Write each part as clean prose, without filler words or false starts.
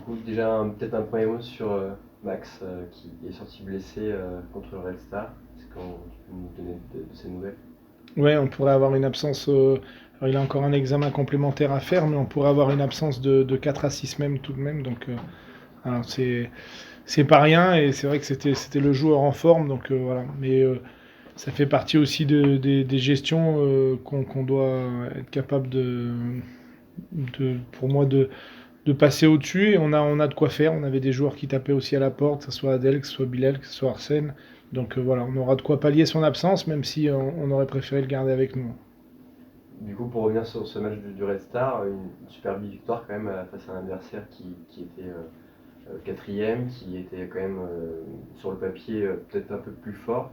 coup, déjà, peut-être un premier mot sur Max, qui est sorti blessé contre le Red Star. Est-ce qu'on tu peux nous donner de ses nouvelles? Ouais, on pourrait avoir une absence. Alors il a encore un examen complémentaire à faire, mais on pourrait avoir une absence de 4 à 6 semaines tout de même. Donc, alors c'est pas rien, et c'est vrai que c'était le joueur en forme. Donc, voilà. Mais ça fait partie aussi des gestions qu'on doit être capable pour moi, de passer au-dessus. Et on a de quoi faire. On avait des joueurs qui tapaient aussi à la porte, que ce soit Adel, que ce soit Bilal, que ce soit Arsène. Donc, voilà, on aura de quoi pallier son absence, même si on aurait préféré le garder avec nous. Du coup, pour revenir sur ce match du Red Star, une super victoire quand même face à un adversaire qui était quatrième, qui était quand même sur le papier peut-être un peu plus fort.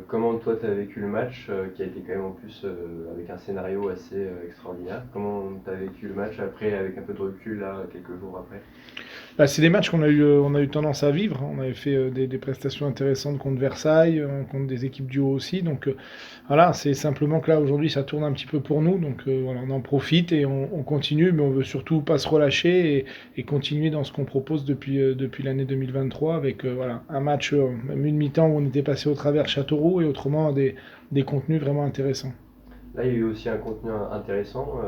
Comment toi tu as vécu le match qui a été quand même en plus avec un scénario assez extraordinaire? Comment tu as vécu le match après avec un peu de recul là quelques jours après? Bah, c'est des matchs qu'on a eu tendance à vivre. On avait fait des prestations intéressantes contre Versailles, contre des équipes du haut aussi. Donc, voilà, c'est simplement que là aujourd'hui ça tourne un petit peu pour nous. Donc, voilà, on en profite et on continue, mais on veut surtout pas se relâcher et continuer dans ce qu'on propose depuis l'année 2023 avec, voilà, un match, même une mi-temps où on était passé au travers Châteauroux, et autrement des contenus vraiment intéressants. Là, il y a eu aussi un contenu intéressant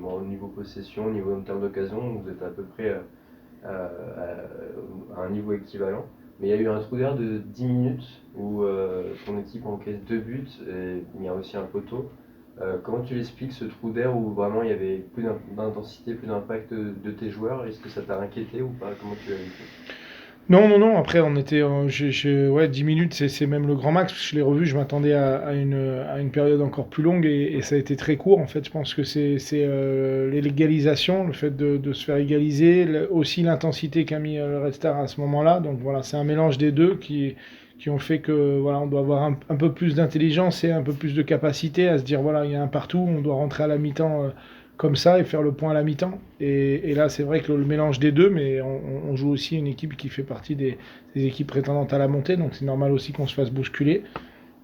au niveau possession, au niveau en termes d'occasion, vous êtes à peu près à un niveau équivalent. Mais il y a eu un trou d'air de 10 minutes où ton équipe encaisse deux buts et il y a aussi un poteau. Comment tu l'expliques ce trou d'air où vraiment il y avait plus d'intensité, plus d'impact de tes joueurs? Est-ce que ça t'a inquiété ou pas? Comment tu l'as vécu? Non, non, non. Après, on était, ouais, 10 minutes, c'est même le grand max. Je l'ai revu, je m'attendais à une période encore plus longue, et ça a été très court. En fait, je pense que c'est l'égalisation, le fait de se faire égaliser, aussi l'intensité qu'a mis le Red Star à ce moment-là. Donc voilà, c'est un mélange des deux qui ont fait que voilà, on doit avoir un peu plus d'intelligence et un peu plus de capacité à se dire voilà, il y a un partout, on doit rentrer à la mi-temps. Comme ça, et faire le point à la mi-temps. Et là, c'est vrai que le mélange des deux, mais on joue aussi une équipe qui fait partie des équipes prétendantes à la montée, donc c'est normal aussi qu'on se fasse bousculer.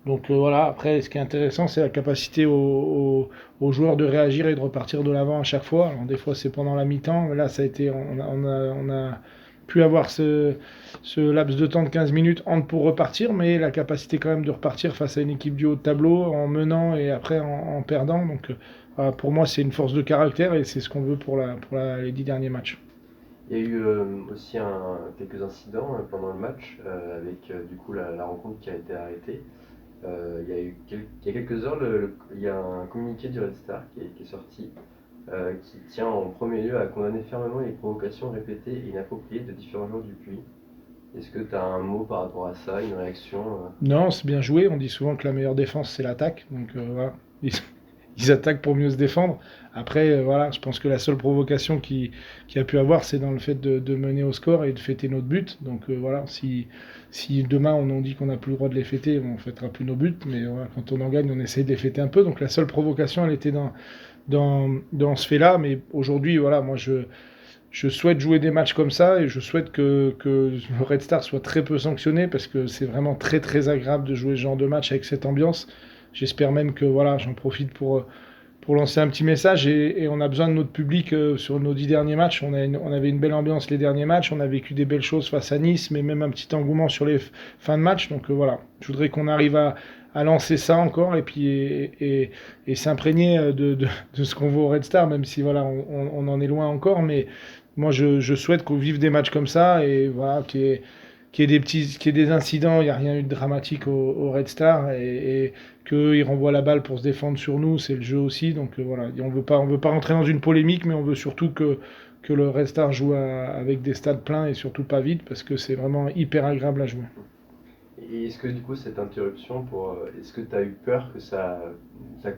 Donc, voilà, après, ce qui est intéressant, c'est la capacité aux joueurs de réagir et de repartir de l'avant à chaque fois. Alors, des fois, c'est pendant la mi-temps, mais là, ça a été, on a pu avoir ce laps de temps de 15 minutes pour repartir, mais la capacité quand même de repartir face à une équipe du haut de tableau en menant et après en perdant. Donc, voilà, pour moi, c'est une force de caractère, et c'est ce qu'on veut les 10 derniers matchs. Il y a eu aussi quelques incidents pendant le match avec du coup la rencontre qui a été arrêtée. Il y a quelques heures, il y a un communiqué du Red Star qui est sorti qui tient en premier lieu à condamner fermement les provocations répétées et inappropriées de différents joueurs du Puy. Est-ce que tu as un mot par rapport à ça, une réaction Non, c'est bien joué. On dit souvent que la meilleure défense, c'est l'attaque. Donc, voilà. Ils, ils attaquent pour mieux se défendre. Après, voilà, je pense que la seule provocation qui a pu avoir, c'est dans le fait de mener au score et de fêter notre but. Donc, voilà, si demain on nous dit qu'on n'a plus le droit de les fêter, on ne fêtera plus nos buts. Mais voilà, quand on en gagne, on essaye de les fêter un peu. Donc, la seule provocation, elle était dans ce fait-là. Mais aujourd'hui, voilà, moi, je souhaite jouer des matchs comme ça, et je souhaite que le Red Star soit très peu sanctionné, parce que c'est vraiment très très agréable de jouer ce genre de match avec cette ambiance. J'espère même que voilà, j'en profite pour lancer un petit message, et on a besoin de notre public sur nos 10 derniers matchs. On avait une belle ambiance les derniers matchs, on a vécu des belles choses face à Nice, mais même un petit engouement sur les fins de match. Donc, voilà, je voudrais qu'on arrive à lancer ça encore, et puis et s'imprégner de ce qu'on voit au Red Star, même si voilà, on en est loin encore. Mais moi, je souhaite qu'on vive des matchs comme ça, et voilà, qu'il y ait des incidents. Il n'y a rien eu de dramatique au Red Star, et qu'ils renvoient la balle pour se défendre sur nous, c'est le jeu aussi. Donc, voilà, on veut pas rentrer dans une polémique, mais on veut surtout que le Red Star joue avec des stades pleins, et surtout pas vides, parce que c'est vraiment hyper agréable à jouer. Et est-ce que du coup cette interruption est-ce que tu as eu peur que ça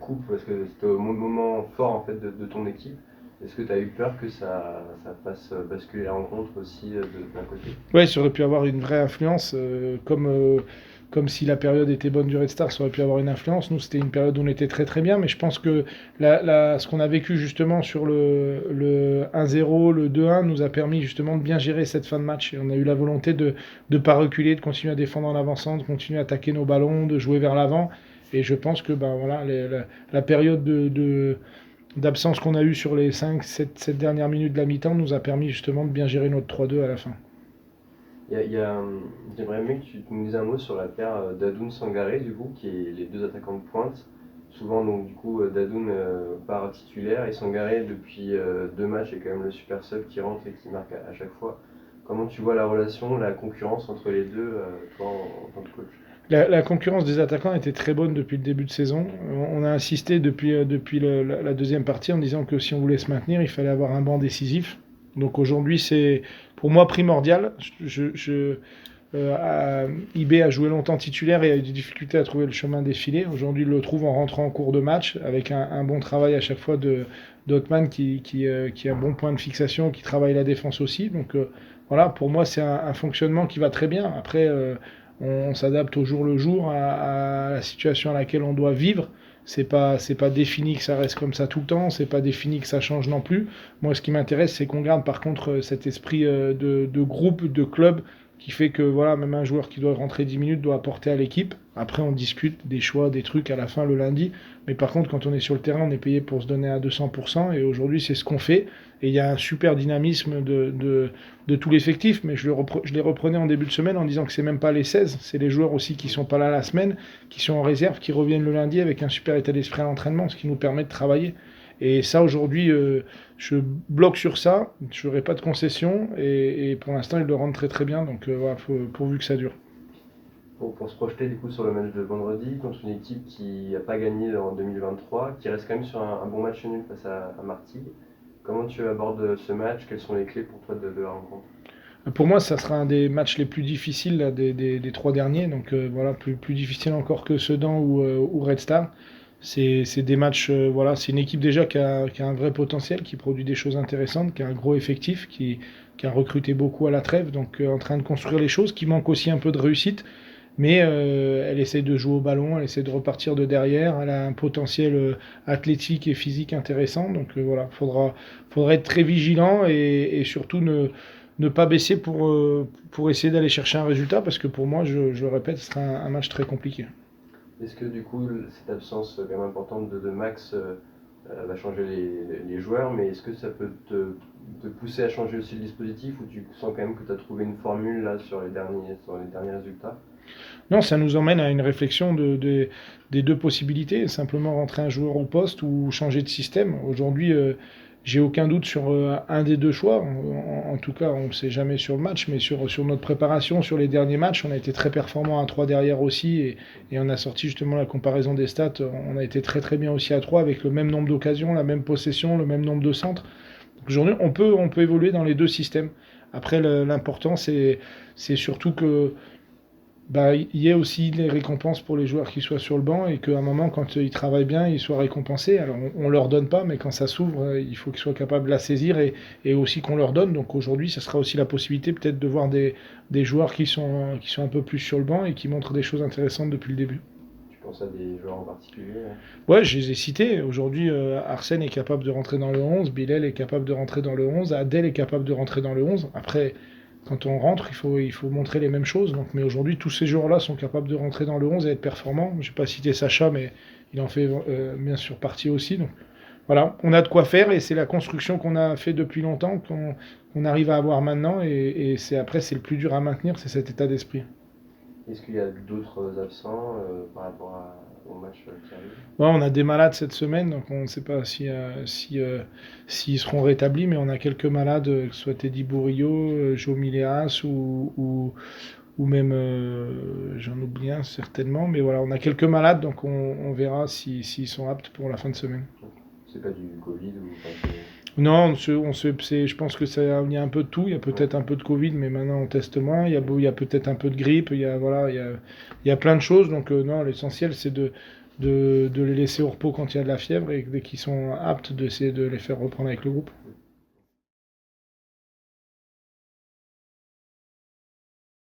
coupe parce que c'était au moment fort en fait de ton équipe? Est-ce que tu as eu peur que ça fasse basculer la rencontre aussi d'un côté? Ouais, ça aurait pu avoir une vraie influence, comme si la période était bonne du Red Star, ça aurait pu avoir une influence. Nous, c'était une période où on était très très bien, mais je pense que ce qu'on a vécu justement sur le 1-0, le 2-1, nous a permis justement de bien gérer cette fin de match. Et on a eu la volonté de ne pas reculer, de continuer à défendre en avançant, de continuer à attaquer nos ballons, de jouer vers l'avant. Et je pense que ben, voilà, la période d'absence qu'on a eu sur les 7 dernières minutes de la mi-temps nous a permis justement de bien gérer notre 3-2 à la fin. J'aimerais bien que tu nous dises un mot sur la paire Dadoun Sangaré, du coup, qui est les deux attaquants de pointe. Souvent, donc, du coup, Dadoun part titulaire et Sangaré, depuis 2 matchs, est quand même le super sub qui rentre et qui marque à chaque fois. Comment tu vois la relation, la concurrence entre les deux, toi, en tant que coach? La concurrence des attaquants était très bonne depuis le début de saison. On a insisté depuis la deuxième partie en disant que si on voulait se maintenir, il fallait avoir un banc décisif. Donc aujourd'hui, c'est pour moi primordial. IB a joué longtemps titulaire et a eu des difficultés à trouver le chemin défilé. Aujourd'hui, il le trouve en rentrant en cours de match avec un bon travail à chaque fois d'Ottman qui a un bon point de fixation, qui travaille la défense aussi. Donc voilà, pour moi, c'est un fonctionnement qui va très bien. Après, on s'adapte au jour le jour à la situation à laquelle on doit vivre. C'est pas défini que ça reste comme ça tout le temps, c'est pas défini que ça change non plus. Moi, ce qui m'intéresse, c'est qu'on garde par contre cet esprit de groupe, de club, qui fait que voilà, même un joueur qui doit rentrer 10 minutes doit apporter à l'équipe. Après, on discute des choix, des trucs à la fin le lundi. Mais par contre, quand on est sur le terrain, on est payé pour se donner à 200%. Et aujourd'hui, c'est ce qu'on fait. Et il y a un super dynamisme de tout l'effectif. Mais je les reprenais en début de semaine en disant que c'est même pas les 16. C'est les joueurs aussi qui sont pas là la semaine, qui sont en réserve, qui reviennent le lundi avec un super état d'esprit à l'entraînement, ce qui nous permet de travailler. Et ça, aujourd'hui, je bloque sur ça. Je n'aurai pas de concession. Et pour l'instant, ils le rendent très très bien. Donc voilà, pourvu que ça dure. Pour se projeter du coup sur le match de vendredi contre une équipe qui n'a pas gagné en 2023, qui reste quand même sur un bon match nul face à Martigues. Comment tu abordes ce match? Quelles sont les clés pour toi de la rencontre? Pour moi, ça sera un des matchs les plus difficiles là, des 3 derniers. Donc voilà, plus difficile encore que Sedan ou Red Star. C'est des matchs, voilà, c'est une équipe déjà qui a un vrai potentiel, qui produit des choses intéressantes, qui a un gros effectif, qui a recruté beaucoup à la trêve, donc en train de construire les choses, qui manque aussi un peu de réussite, mais elle essaie de jouer au ballon, elle essaie de repartir de derrière, elle a un potentiel athlétique et physique intéressant, donc voilà, faudra être très vigilant et surtout ne pas baisser pour essayer d'aller chercher un résultat, parce que pour moi, je le répète, ce sera un match très compliqué. Est-ce que du coup cette absence quand même importante de Max va changer les joueurs, mais est-ce que ça peut te pousser à changer aussi le dispositif, ou tu sens quand même que tu as trouvé une formule là sur les derniers résultats? Non, ça nous emmène à une réflexion des deux possibilités, simplement rentrer un joueur au poste ou changer de système. Aujourd'hui, j'ai aucun doute sur un des deux choix. En tout cas, on ne sait jamais sur le match, mais sur notre préparation, sur les derniers matchs, on a été très performant à 3 derrière aussi, et on a sorti justement la comparaison des stats. On a été très très bien aussi à 3 avec le même nombre d'occasions, la même possession, le même nombre de centres. Donc aujourd'hui, on peut évoluer dans les deux systèmes. Après, l'important, c'est surtout que bah, il y a aussi les récompenses pour les joueurs qui soient sur le banc et qu'à un moment, quand ils travaillent bien, ils soient récompensés. Alors, on leur donne pas, mais quand ça s'ouvre, il faut qu'ils soient capables de la saisir et aussi qu'on leur donne. Donc aujourd'hui, ça sera aussi la possibilité peut-être de voir des joueurs qui sont un peu plus sur le banc et qui montrent des choses intéressantes depuis le début. Tu penses à des joueurs en particulier? Ouais, je les ai cités. Aujourd'hui, Arsène est capable de rentrer dans le 11, Bilal est capable de rentrer dans le 11, Adel est capable de rentrer dans le 11. Après, quand on rentre, il faut montrer les mêmes choses. Donc, mais aujourd'hui, tous ces joueurs-là sont capables de rentrer dans le 11 et être performants. Je n'ai pas cité Sacha, mais il en fait bien sûr partie aussi. Donc voilà, on a de quoi faire et c'est la construction qu'on a fait depuis longtemps qu'on arrive à avoir maintenant. Et c'est le plus dur à maintenir, c'est cet état d'esprit. Est-ce qu'il y a d'autres absents par rapport au match qui arrive? Ouais, on a des malades cette semaine, donc on ne sait pas s'ils seront rétablis, mais on a quelques malades, que ce soit Teddy Bourrillo, Joe Miléas ou même, j'en oublie un certainement, mais voilà, on a quelques malades, donc on verra s'ils sont aptes pour la fin de semaine. C'est pas du Covid ou Non, je pense que il y a un peu de tout. Il y a peut-être un peu de Covid, mais maintenant on teste moins. Il y a peut-être un peu de grippe. Voilà, il y a plein de choses. Donc non, l'essentiel c'est de les laisser au repos quand il y a de la fièvre et dès qu'ils sont aptes, d'essayer de les faire reprendre avec le groupe.